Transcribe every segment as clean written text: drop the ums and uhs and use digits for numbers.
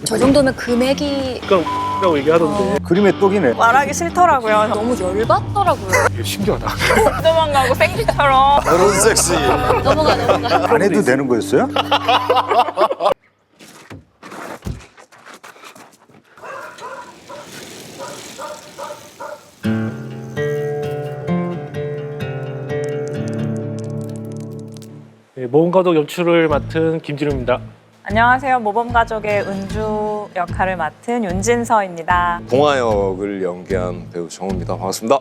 저 정도면 금액이 라고 얘기하던데. 그림의 똑이네. 말하기 싫더라고요. 너무 열받더라고요. 이게 신기하다. 도망가고 생쥐처럼. 그런 섹시. 넘어가. 안 해도 되는 거였어요? 네, 모험가족 연출을 맡은 김진우입니다. 안녕하세요. 모범가족의 은주 역할을 맡은 윤진서입니다. 동화 역을 연기한 배우 정우입니다. 반갑습니다.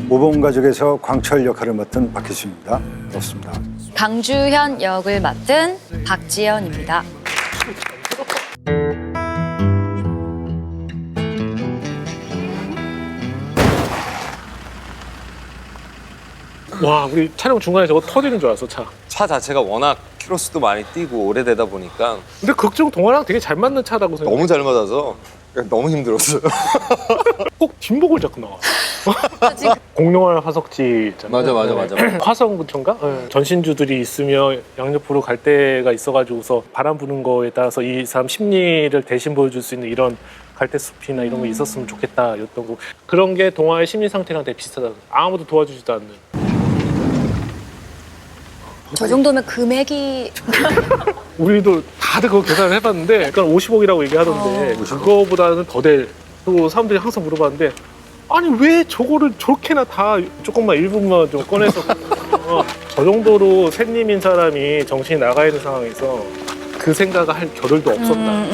모범가족에서 광철 역할을 맡은 박혜수입니다. 반갑습니다. 강주현 역을 맡은 박지연입니다. 와, 우리 촬영 중간에 저거 터지는 줄 알았어, 차. 차 자체가 워낙 키로수도 많이 뛰고 오래되다 보니까 근데 극중 동화랑 되게 잘 맞는 차라고 생각해. 너무 잘 맞아서 너무 힘들었어요. 꼭 뒷목을 잡고 나와. 공룡알 화석지 있잖아요. 맞아. 화성 근처인가? 네. 전신주들이 있으며 양옆으로 갈대가 있어가지고서 바람 부는 거에 따라서 이 사람 심리를 대신 보여줄 수 있는 이런 갈대숲이나 이런 거 있었으면 좋겠다 였던 거. 그런 게 동화의 심리 상태랑 되게 비슷하다. 아무도 도와주지도 않는. 저 정도면 금액이 우리도 다들 그거 계산을 해봤는데 약간 50억이라고 얘기하던데 그거보다는 더 될. 또 사람들이 항상 물어봤는데 아니 왜 저거를 저렇게나 다 조금만 일부만 좀 꺼내서 저 정도로 샌님인 사람이 정신이 나가 있는 상황에서 그 생각을 할 겨를도 없었다.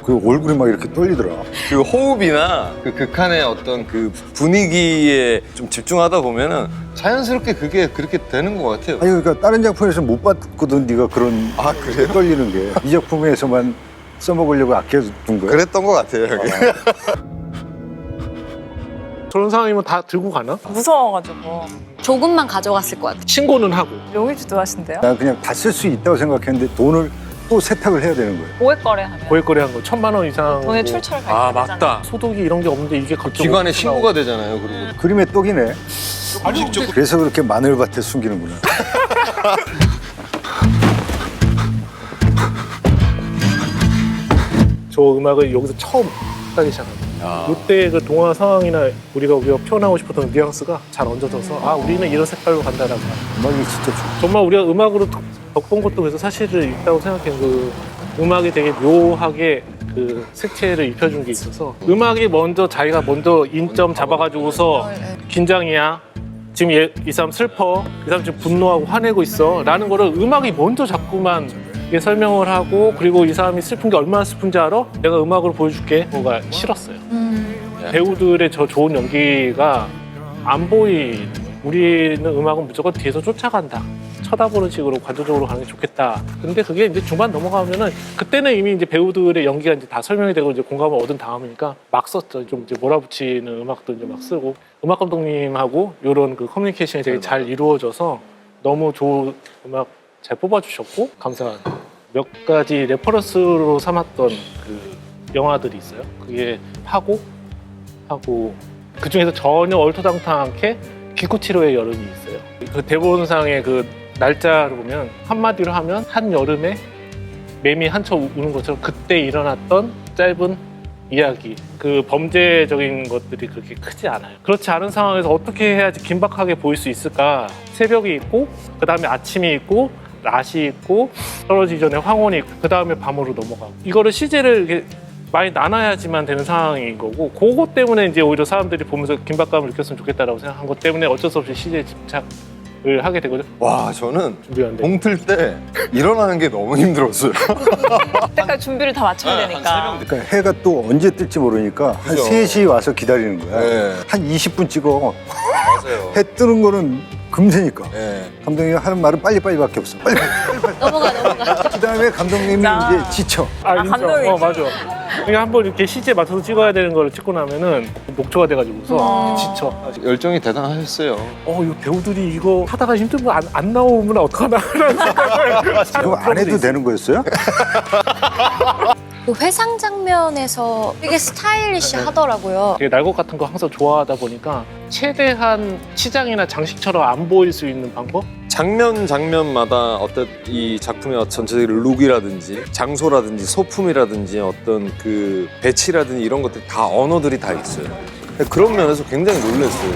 그 얼굴이 막 이렇게 떨리더라. 그 호흡이나 그 극한의 어떤 그 분위기에 좀 집중하다 보면은 자연스럽게 그게 그렇게 되는 것 같아요. 아니 그러니까 다른 작품에서 못 봤거든 네가 그런 그래요? 떨리는 게. 이 작품에서만 써먹으려고 아껴둔 거야? 그랬던 것 같아요, 여기. 저런 상황이면 다 들고 가나? 무서워가지고. 조금만 가져갔을 것 같아요. 신고는 하고. 용의주도 하신대요? 난 그냥 다 쓸 수 있다고 생각했는데 돈을 또 세탁을 해야 되는 거야. 고액거래 하면. 고액거래 한 거 1,000만 원 이상. 돈의 출처를 아, 밝혀야 되잖아요. 맞다. 소득이 이런 게 없는데 이게 갑자기 기관에 어떻게 신고가 되잖아요, 그리고. 그림의 똑이네. 아니, 그래서 그렇게 마늘밭에 숨기는구나. 저 음악을 여기서 처음 하기 시작합니다. 이때 그 동화 상황이나 우리가 표현하고 싶었던 뉘앙스가 잘 얹어져서 아 우리는 이런 색깔로 간다라고. 음악이 진짜 좋아. 정말 우리가 음악으로 덕본 것도 그래서 사실은 있다고 생각해요. 그 음악이 되게 묘하게 그 색채를 입혀준 게 있어서 음악이 먼저 자기가 먼저 인점 잡아가지고서 긴장이야. 지금 이 사람 슬퍼. 이 사람 지금 분노하고 화내고 있어. 라는 거를 음악이 먼저 자꾸만 이게 설명을 하고 그리고 이 사람이 슬픈 게 얼마나 슬픈지 알아? 내가 음악으로 보여줄게. 뭐가 싫었어요. 배우들의 저 좋은 연기가 안 보이는 우리는 음악은 무조건 뒤에서 쫓아간다. 쳐다보는 식으로 관조적으로 가는 게 좋겠다. 근데 그게 이제 중반 넘어가면은 그때는 이미 이제 배우들의 연기가 이제 다 설명이 되고 이제 공감을 얻은 다음이니까 막 썼죠. 좀 이제 몰아붙이는 음악도 이제 막 쓰고 음악 감독님하고 이런 그 커뮤니케이션이 되게 잘 이루어져서 너무 좋은 음악 잘 뽑아주셨고 감사한 몇 가지 레퍼런스로 삼았던 그 영화들이 있어요. 그게 파고 하고 그 중에서 전혀 얼토당토 않게 기쿠치로의 여름이 있어요. 그 대본상의 그 날짜를 보면 한마디로 하면 한여름에 매미 한쳐 우는 것처럼 그때 일어났던 짧은 이야기. 그 범죄적인 것들이 그렇게 크지 않아요. 그렇지 않은 상황에서 어떻게 해야지 긴박하게 보일 수 있을까? 새벽이 있고 그 다음에 아침이 있고 낮이 있고 떨어지기 전에 황혼이 있고 그 다음에 밤으로 넘어가고 이거를 CG를 이렇게 많이 나눠야지만 되는 상황인 거고 그거 때문에 이제 오히려 사람들이 보면서 긴박감을 느꼈으면 좋겠다라고 생각한 것 때문에 어쩔 수 없이 CG에 집착을 하게 되거든요. 와, 저는 준비한데. 동틀 때 일어나는 게 너무 힘들었어요. 그때까지 준비를 다 맞춰야 되니까. 그러니까 해가 또 언제 뜰지 모르니까 한 그죠. 3시 와서 기다리는 거야. 네. 한 20분 찍어. 맞아요. 해 뜨는 거는 금세니까. 네. 감독님이 하는 말은 빨리빨리밖에 없어. 빨리. 넘어가. 그다음에 감독님이 자. 이제 지쳐. 인정. 감독이지. 맞아. 그러니까 한번 이렇게 CG에 맞춰서 찍어야 되는 거를 찍고 나면은 녹초가 돼가지고서 지쳐. 열정이 대단하셨어요. 이 배우들이 이거 하다가 힘들면 안 나오면 어떡하나 라는 생각을 그럼 안 해도 되는 거였어요? 그 회상 장면에서 되게 스타일리시하더라고요. 되게 날것 같은 거 항상 좋아하다 보니까 최대한 치장이나 장식처럼 안 보일 수 있는 방법? 장면마다 어떤 이 작품의 전체적인 룩이라든지 장소라든지 소품이라든지 어떤 그 배치라든지 이런 것들이 다 언어들이 다 있어요. 그런 면에서 굉장히 놀랐어요.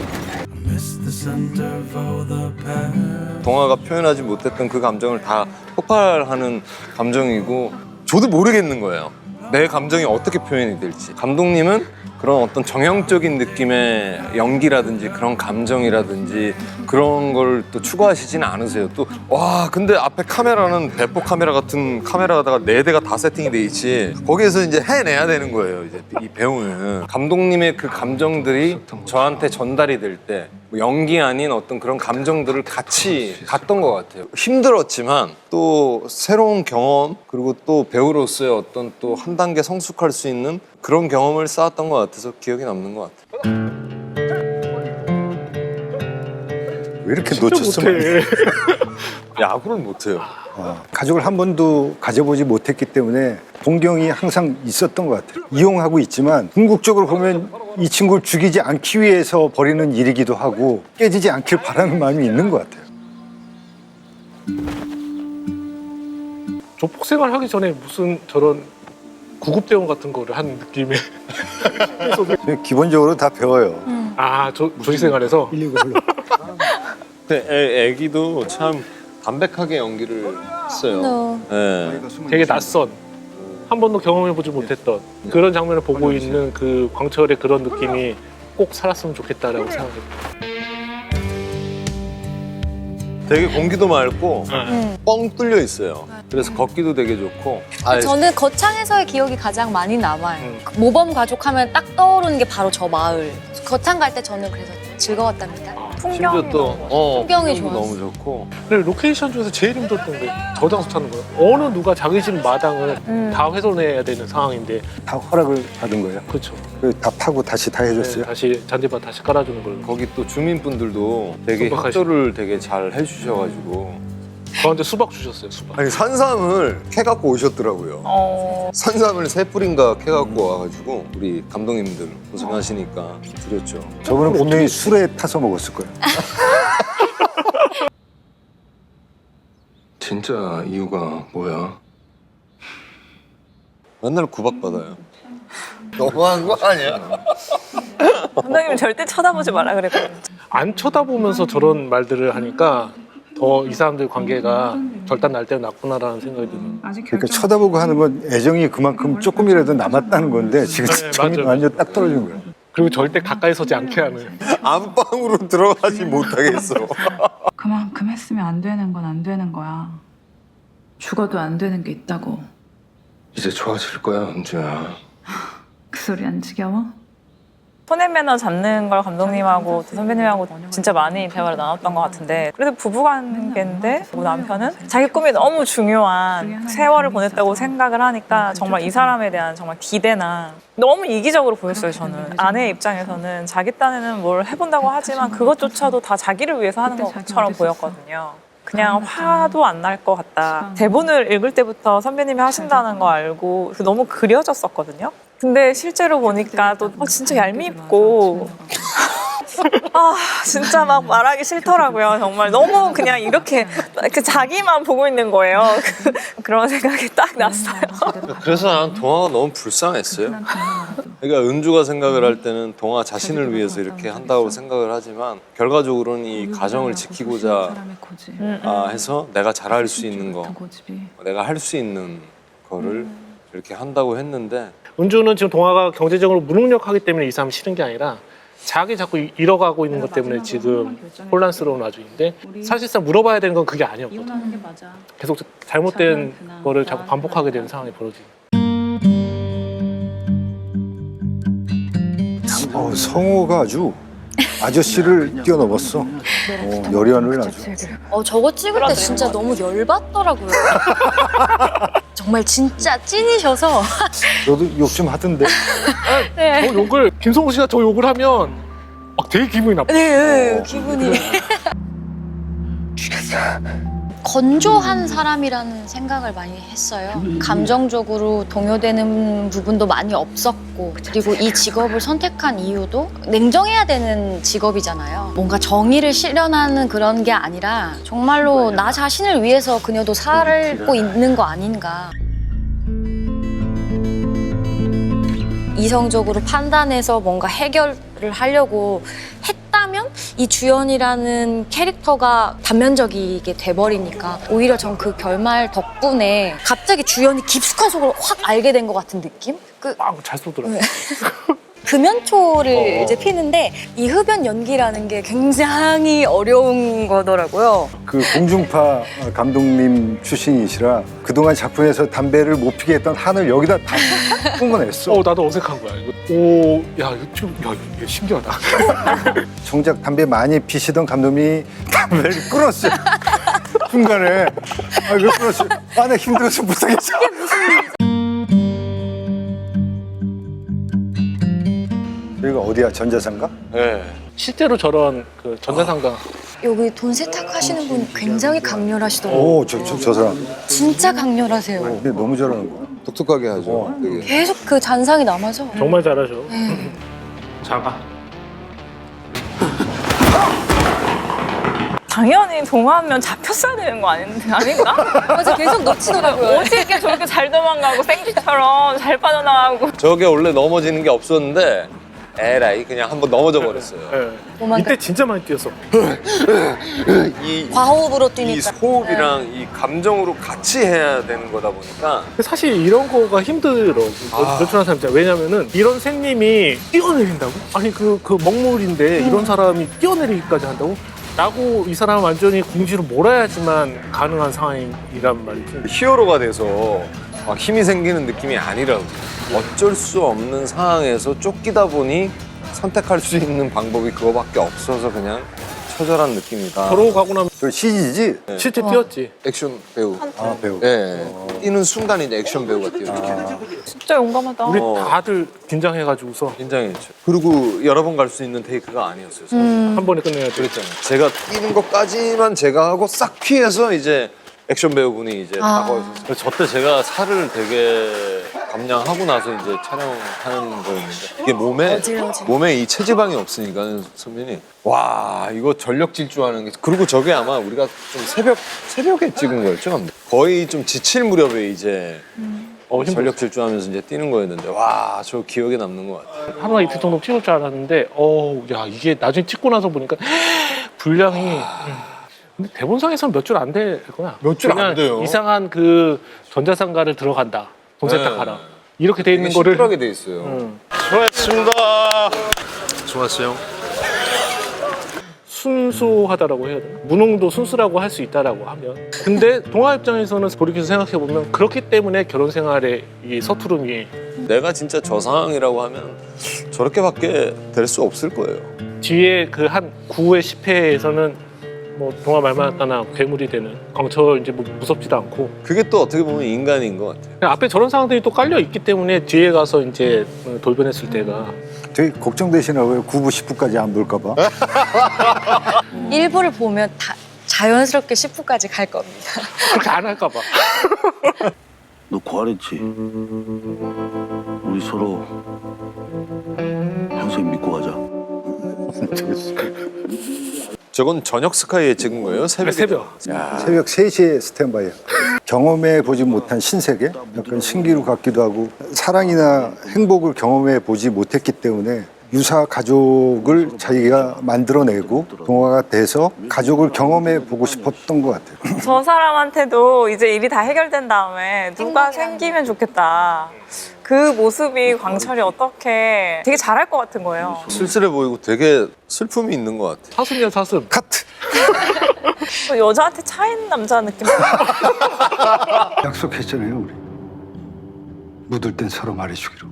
동화가 표현하지 못했던 그 감정을 다 폭발하는 감정이고 저도 모르겠는 거예요. 내 감정이 어떻게 표현이 될지. 감독님은 그런 어떤 정형적인 느낌의 연기라든지 그런 감정이라든지 그런 걸 또 추구하시지는 않으세요. 또 와 근데 앞에 카메라는 대포 카메라 같은 카메라다가 4대가 다 세팅이 돼 있지. 거기에서 이제 해내야 되는 거예요. 이제 이 배우는 감독님의 그 감정들이 저한테 전달이 될 때 연기 아닌 어떤 그런 감정들을 같이 갔던 것 같아요. 힘들었지만 또 새로운 경험 그리고 또 배우로서의 어떤 또 한 단계 성숙할 수 있는 그런 경험을 쌓았던 것 같아서 기억에 남는 것 같아요. 왜 이렇게 진짜 놓쳤어? 못해. 야구를 못해요. 가족을 한 번도 가져보지 못했기 때문에 동경이 항상 있었던 것 같아요. 이용하고 있지만 궁극적으로 보면 이 친구를 죽이지 않기 위해서 벌이는 일이기도 하고 깨지지 않길 바라는 마음이 있는 것 같아요. 조폭생활 하기 전에 무슨 저런 구급대원 같은 거를 한 느낌의 기본적으로 다 배워요. 조직생활에서 119로. 근데 애기도 참 담백하게 연기를 했어요. 네. 되게 낯선 한 번도 경험해보지 못했던 그런 장면을 보고 있는 그 광철의 그런 느낌이 꼭 살았으면 좋겠다라고 생각해요. 되게 공기도 맑고 뻥 뚫려 있어요. 그래서 걷기도 되게 좋고. 저는 거창에서의 기억이 가장 많이 남아요. 모범 가족 하면 딱 떠오르는 게 바로 저 마을. 거창 갈 때 저는 그래서 즐거웠답니다. 심지어 또 풍경이 풍경도 좋았어. 너무 좋고. 근데 로케이션 중에서 제일 힘들었던 게 저장소 찾는 거예요. 어느 누가 자기 집 마당을 다 훼손해야 되는 상황인데 다 허락을 받은 거예요. 그렇죠. 다 파고 다시 다 해줬어요. 다시 잔디밭 다시 깔아주는 걸로. 거기 또 주민분들도 되게 똑똑하시고. 협조를 되게 잘 해주셔가지고. 저한테 수박 주셨어요. 수박. 아니 산삼을 캐갖고 오셨더라고요. 산삼을 3뿌린가 캐갖고 와가지고 우리 감독님들 고생하시니까 드렸죠. 저분은 분명히 술에 타서 먹었을 거예요. 진짜 이유가 뭐야? 맨날 구박받아요. 너무한 거 아니야? 감독님 절대 쳐다보지 말라 그랬거든요. 안 쳐다보면서 저런 말들을 하니까 더 이 사람들 관계가 결단 날 때는 났구나라는 생각이 드는. 그러니까 쳐다보고 하는 건 애정이 그만큼 조금이라도 남았다는 건데 지금 네, 정이 맞아요. 완전 딱 떨어진 거예요. 그리고 절대 가까이 서지 않게 하는. 안방으로 들어가지 못하겠어. 그만큼 했으면 안 되는 건 안 되는 거야. 죽어도 안 되는 게 있다고. 이제 좋아질 거야, 은주야. 그 소리 안 지겨워? 손의 매너 잡는 걸 감독님하고 또 선배님하고 진짜 많이 대화를 나눴던 것 같은데 그래도 부부관계인데 남편은 자기 꿈이 너무 중요한 세월을 보냈다고 생각을 하니까 정말 이 사람에 대한 정말 기대나 너무 이기적으로 보였어요. 저는 아내 입장에서는 자기 딴에는 뭘 해본다고 하지만 그것조차도 다 자기를 위해서 하는 것처럼 보였거든요. 그냥 화도 안 날 것 같다. 대본을 읽을 때부터 선배님이 하신다는 거 알고 너무 그려졌었거든요. 근데 실제로 보니까 또 진짜 얄밉고 진짜 막 말하기 싫더라고요. 정말 너무 그냥 이렇게 자기만 보고 있는 거예요. 그런 생각이 딱 났어요. 그래서 난 동화가 너무 불쌍했어요. 그러니까 은주가 생각을 할 때는 동화 자신을 위해서 이렇게 한다고 생각을 하지만 결과적으로는 이 가정을 지키고자 해서 내가 잘할 수 있는 거, 내가 할 수 있는 거를 이렇게 한다고 했는데 은주는 지금 동화가 경제적으로 무능력하기 때문에 이 사람 싫은 게 아니라 자기 자꾸 잃어가고 있는 것 때문에 지금 혼란스러운 와중인데 사실상 물어봐야 되는 건 그게 아니었거든. 계속 잘못된 거를 자꾸 반복하게 되는 상황이 벌어지고. 성호가 아주 아저씨를 뛰어넘었어. 열연을 아주. 저거 찍을 때 진짜 너무 열받더라고요. 정말 진짜 찐이셔서. 너도 욕 좀 하던데. 네. 저 욕을 김성호 씨가 저 욕을 하면 막 되게 기분이 나빠. 네, 기분이. 건조한 사람이라는 생각을 많이 했어요. 감정적으로 동요되는 부분도 많이 없었고, 그리고 이 직업을 선택한 이유도 냉정해야 되는 직업이잖아요. 뭔가 정의를 실현하는 그런 게 아니라 정말로 나 자신을 위해서 그녀도 살고 있는 거 아닌가. 이성적으로 판단해서 뭔가 해결을 하려고 했다면 이 주연이라는 캐릭터가 단면적이게 돼버리니까 오히려 전 그 결말 덕분에 갑자기 주연이 깊숙한 속을 확 알게 된 것 같은 느낌? 잘 쏘더라고. 네. 금연초를 이제 피는데 이 흡연 연기라는 게 굉장히 어려운 거더라고요. 그 공중파 감독님 출신이시라 그동안 작품에서 담배를 못 피게 했던 한을 여기다 다 뿜어냈어. 나도 어색한 거야. 이거. 이거 좀, 이게 신기하다. 정작 담배 많이 피시던 감독님이 담배를 끊었어요. 중간에. 왜 끊었어요? 나 힘들어서 못하겠어. 여기가 어디야? 전자상가? 네. 실제로 저런 그 전자상가 여기 돈 세탁하시는 분 굉장히 강렬하시더라고요. 오, 저 사람. 진짜 강렬하세요. 근데 너무 잘하는 거야. 독특하게 하죠. 되게. 계속 그 잔상이 남아서. 정말 잘하죠. 작아. 당연히 동화하면 잡혔어야 되는 거 아닌가? 맞아, 계속 놓치더라고요. 어떻게 저렇게 잘 도망가고 생쥐처럼 잘 빠져나가고. 저게 원래 넘어지는 게 없었는데 에라이 그냥 한번 넘어져 버렸어요. 네. 도망가- 이때 진짜 많이 뛰었어. 이, 과호흡으로 이 뛰니까. 호흡이랑 이 감정으로 같이 해야 되는 거다 보니까 근데 사실 이런 거가 힘들어. 노출한 사람 진짜. 왜냐면은 이런 샌님이 뛰어내린다고? 아니 그 먹물인데 이런 사람이 뛰어내리기까지 한다고? 라고 이 사람은 완전히 공지로 몰아야지만 가능한 상황이란 말이지. 히어로가 돼서 막 힘이 생기는 느낌이 아니라고. 어쩔 수 없는 상황에서 쫓기다 보니 선택할 수 있는 방법이 그거밖에 없어서 그냥 처절한 느낌이다. 걸어가고 나면 저 CG지? 실제 뛰었지. 액션 배우. 아, 배우. 예. 뛰는 순간 이제 액션 배우가 뛰어요. 진짜 용감하다. 우리 다들 긴장해가지고서 긴장했죠. 그리고 여러 번 갈 수 있는 테이크가 아니었어요. 사실. 한 번에 끝내야 돼. 그랬잖아요. 제가 뛰는 것까지만 제가 하고 싹 피해서 이제 액션 배우분이 이제 다가오셔서 저때 제가 살을 되게 감량하고 나서 이제 촬영하는 거였는데 이게 몸에 이 체지방이 없으니까 선배님 와 이거 전력 질주하는 게 그리고 저게 아마 우리가 좀 새벽에 찍은 거였죠. 거의 좀 지칠 무렵에 이제 전력 질주하면서 이제 뛰는 거였는데 와 저 기억에 남는 것 같아요. 하루나 이틀 정도 찍을 줄 알았는데 야 이게 나중에 찍고 나서 보니까 분량이 근데 대본상에서는 몇 줄 안 될 거야. 몇 줄 안 돼요. 이상한 그 전자상가를 들어간다. 돈 세탁하라. 네. 이렇게 돼 있는 거를 심플하게 돼 있어요. 수고하셨습니다. 좋았어요. 순수하다라고 해야 되나? 무능도 순수라고 할 수 있다라고 하면. 근데 동화 입장에서는 돌이켜서 생각해 보면 그렇기 때문에 결혼 생활에 이 서투름이 내가 진짜 저 상황이라고 하면 저렇게밖에 될 수 없을 거예요. 뒤에 그 한 9회 10회에서는 뭐 동화 말만하다나 괴물이 되는 광철 이제 뭐 무섭지도 않고 그게 또 어떻게 보면 인간인 것 같아요. 그냥 앞에 저런 상황들이 또 깔려 있기 때문에 뒤에 가서 이제 돌변했을 때가 되게 걱정되시나봐요. 9부, 10부까지 안 볼까 봐. 1부를 보면 다 자연스럽게 10부까지 갈 겁니다. 그렇게 안 할까 봐. 너 구하랬지? 우리 서로 평생 믿고 가자. 저건 저녁 스카이에 찍은 거예요? 새벽에? 새벽. 새벽 3시에 스탠바이야. 경험해 보지 못한 신세계? 약간 신기루 같기도 하고 사랑이나 행복을 경험해 보지 못했기 때문에 유사 가족을 자기가 만들어내고 동화가 돼서 가족을 경험해 보고 싶었던 것 같아요. 저 사람한테도 이제 일이 다 해결된 다음에 누가 행복이 생기면 좋겠다. 그 모습이 광철이 어떻게 되게 잘할 것 같은 거예요. 쓸쓸해 보이고 되게 슬픔이 있는 것 같아요. 사슴이야 사슴. 카트! 여자한테 차인 남자 느낌. 약속했잖아요, 우리. 묻을 땐 서로 말해주기로.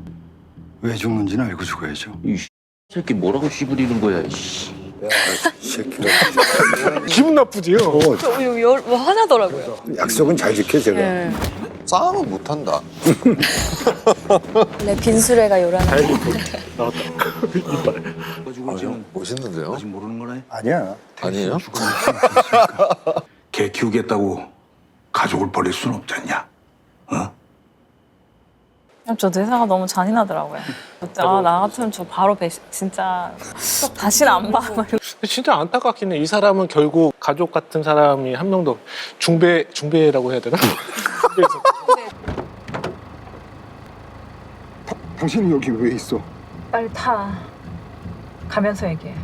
왜 죽는지는 알고 죽어야죠. 이 새끼 뭐라고 씨부리는 거야, 이씨. 이 새끼가. 기분 나쁘지요? 뭐 화나더라고요. 약속은 잘 지켜, 제가. 네. 싸움은 못한다. 네, 빈수레가 요란한. 다행히 나왔다. 이빨. 형 멋있는데요? 아직 모르는 거네. 아니야. 아니에요? 개 키우겠다고 가족을 버릴 순 없잖냐? 어? 저 회사가 너무 잔인하더라고요. 아, 나 같으면 저 바로 진짜 다시는 안 봐. 막 이러고. 진짜 안타깝긴 해. 이 사람은 결국 가족 같은 사람이 한 명도 없- 중배라고 해야 되나? 중배에서. 당신이 여기 왜 있어? 빨리 타. 가면서 얘기해.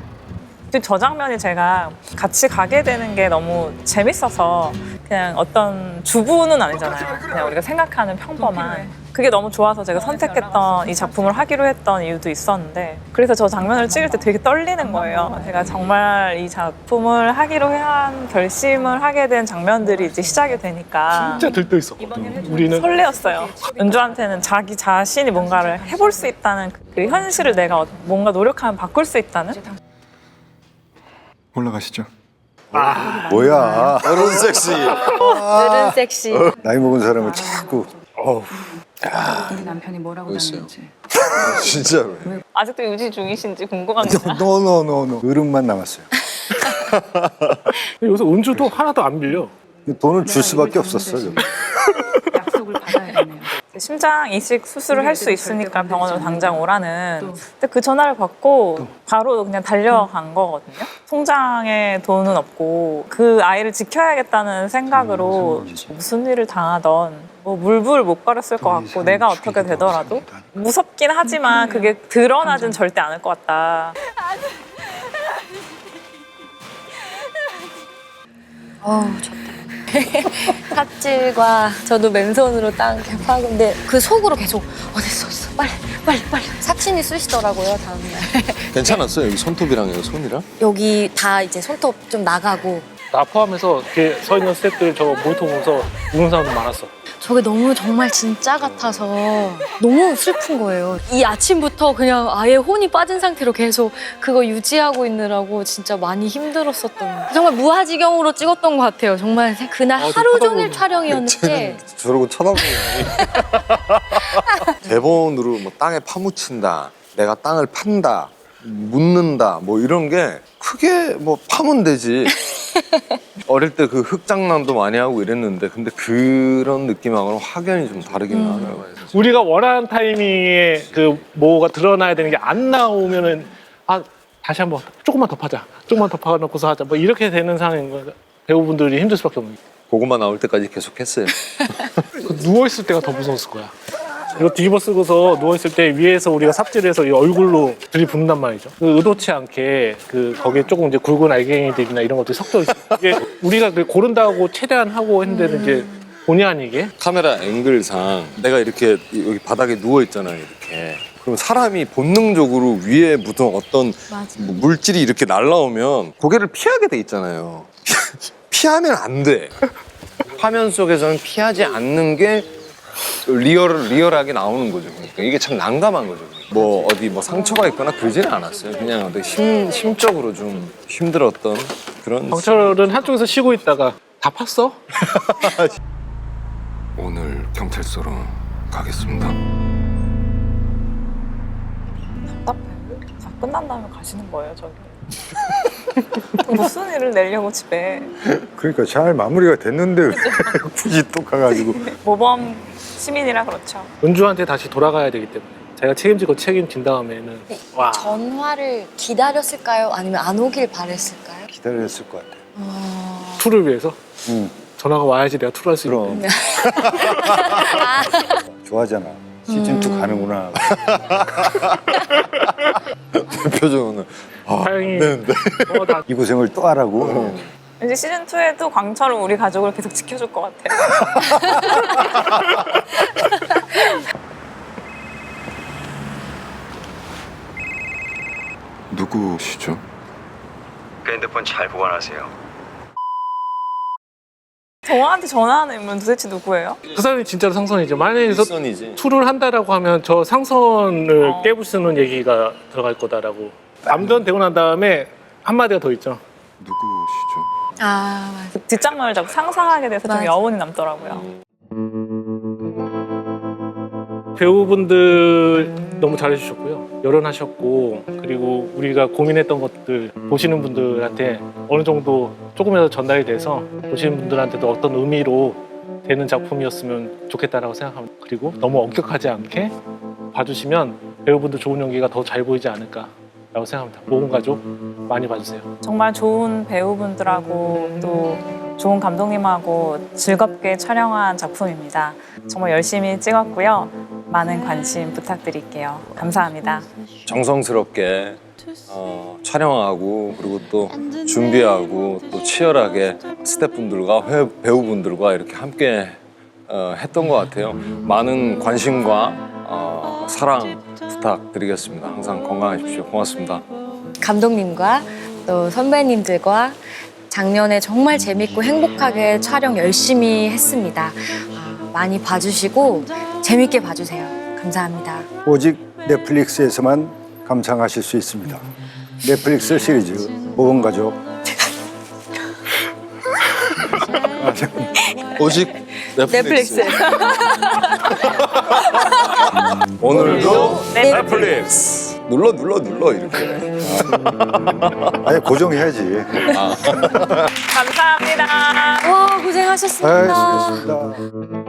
저 장면이 제가 같이 가게 되는 게 너무 재밌어서 그냥 어떤 주부는 아니잖아요. 그냥 우리가 생각하는 평범한. 그게 너무 좋아서 제가 선택했던 이 작품을 하기로 했던 이유도 있었는데 그래서 저 장면을 찍을 때 되게 떨리는 거예요. 제가 정말 이 작품을 하기로 한 결심을 하게 된 장면들이 이제 시작이 되니까 진짜 들떠 있었거든. 우리는 설레었어요. 은주한테는 자기 자신이 뭔가를 해볼 수 있다는 그 현실을 내가 뭔가 노력하면 바꿀 수 있다는 올라가시죠. 뭐야? 어른 섹시. 늘은 섹시. 나이 먹은 사람을 자꾸. 우리 남편이 뭐라고 있어요. 다녔는지. 진짜로. 아직도 유지 중이신지 궁금합니다. 노노노노. 으름만 남았어요. 요새 은주도 하나도 안 밀려. 돈을 줄 수밖에 없었어. 요 약속을 받아야겠네요. 심장 이식 수술을 할 수 있으니까 병원으로 당장 오라는. 근데 그 전화를 받고 바로 그냥 달려간 거거든요. 통장에 돈은 없고 그 아이를 지켜야겠다는 생각으로 무슨 일을 당하던 뭐 물불 못 가렸을 것 같고 내가 어떻게 되더라도 무섭긴 하지만 그게 드러나진 절대 않을 것 같다. 어우 좋다. 삽질과 저도 맨손으로 땅 이렇게 파고 근데 그 속으로 계속 어딨어 빨리 사친이 쑤시더라고요 다음날. 괜찮았어요? 여기 손톱이랑 여기 손이랑? 여기 다 이제 손톱 좀 나가고 나 포함해서 이렇게 서 있는 스태프들 저 모니터 보면서 우는 사람도 많았어. 저게 너무 정말 진짜 같아서 너무 슬픈 거예요. 이 아침부터 그냥 아예 혼이 빠진 상태로 계속 그거 유지하고 있느라고 진짜 많이 힘들었었던 정말 무아지경으로 찍었던 것 같아요. 정말 그날 저 하루 종일 쳐다보는 촬영이었는데 저러고 쳐다보네. 대본으로 뭐 땅에 파묻힌다, 내가 땅을 판다, 묻는다, 뭐 이런 게 크게 뭐 파면 되지. 어릴 때 그 흙장난도 많이 하고 이랬는데 근데 그런 느낌하고는 확연히 좀 다르긴 하더라고요. 우리가 원하는 타이밍에 그 뭐가 드러나야 되는 게 안 나오면은 아 다시 한번 조금만 더 파자, 조금만 더 파놓고서 하자, 뭐 이렇게 되는 상황인 거예요. 배우분들이 힘들 수밖에 없는 거예요. 그것만 나올 때까지 계속 했어요. 누워 있을 때가 더 무서웠을 거야. 이거 뒤집어 쓰고서 누워 있을 때 위에서 우리가 삽질해서 이 얼굴로 들이붓는단 말이죠. 그 의도치 않게 그 거기에 조금 이제 굵은 알갱이들이나 이런 것들이 섞여 있어. 이게 우리가 그 고른다고 최대한 하고 했는데 이제 본의 아니게 카메라 앵글상 내가 이렇게 여기 바닥에 누워 있잖아요, 이렇게. 그럼 사람이 본능적으로 위에 묻은 어떤 뭐 물질이 이렇게 날라오면 고개를 피하게 돼 있잖아요. 피하면 안 돼. 화면 속에서는 피하지 않는 게 리얼하게 나오는 거죠. 그러니까 이게 참 난감한 거죠. 뭐 어디 뭐 상처가 있거나 그러지는 않았어요. 그냥 되게 심적으로 좀 힘들었던 그런. 경찰은 한쪽에서 쉬고 있다가 다 팠어? 오늘 경찰서로 가겠습니다. 답답해요. 다 끝난 다음에 가시는 거예요, 저기. 무슨 일을 내려고 집에. 그러니까 잘 마무리가 됐는데 왜 굳이 또 가가지고. 모범 시민이라 그렇죠. 은주한테 다시 돌아가야 되기 때문에 자기가 책임지고 책임진 다음에는 와 전화를 기다렸을까요? 아니면 안 오길 바랬을까요? 기다렸을 것 같아. 투를 위해서 응. 전화가 와야지 내가 투를 할 수 그럼. 있는데 좋아하잖아. 시즌2 가는구나. 표정은 다행히 네는데. 나 이 고생을 또 하라고. 이제 시즌 2에도 광철은 우리 가족을 계속 지켜줄 것 같아요. 누구시죠? 그 핸드폰 잘 보관하세요. 정화한테 전화하는 인물은 도대체 누구예요? 그 사람이 진짜로 상선이죠. 만약에 일선이지. 투를 한다라고 하면 저 상선을 깨부수는 얘기가 들어갈 거다라고. 암전 되고 난 다음에 한마디가 더 있죠. 누구시죠? 아 맞아. 뒷장면을 자꾸 상상하게 돼서 좀 맞아. 여운이 남더라고요. 배우분들 너무 잘해주셨고요. 열연하셨고 그리고 우리가 고민했던 것들 보시는 분들한테 어느 정도 조금이라도 전달이 돼서 보시는 분들한테도 어떤 의미로 되는 작품이었으면 좋겠다라고 생각합니다. 그리고 너무 엄격하지 않게 봐주시면 배우분들 좋은 연기가 더 잘 보이지 않을까라고 생각합니다. 모험가족 많이 봐주세요. 정말 좋은 배우분들하고 또 좋은 감독님하고 즐겁게 촬영한 작품입니다. 정말 열심히 찍었고요. 많은 관심 부탁드릴게요. 감사합니다. 정성스럽게 촬영하고 그리고 또 준비하고 또 치열하게 스태프분들과 배우분들과 이렇게 함께 했던 것 같아요. 많은 관심과 사랑 부탁드리겠습니다. 항상 건강하십시오. 고맙습니다. 감독님과 또 선배님들과 작년에 정말 재밌고 행복하게 촬영 열심히 했습니다. 많이 봐주시고 재밌게 봐주세요. 감사합니다. 오직 넷플릭스에서만 감상하실 수 있습니다. 넷플릭스 시리즈 모험가족. 오직 넷플릭스. 넷플릭스에서. 오늘도 넷플릭스. 눌러 이렇게. 아니 고정해야지. 감사합니다. 와, 고생하셨습니다. 아, 수고했습니다.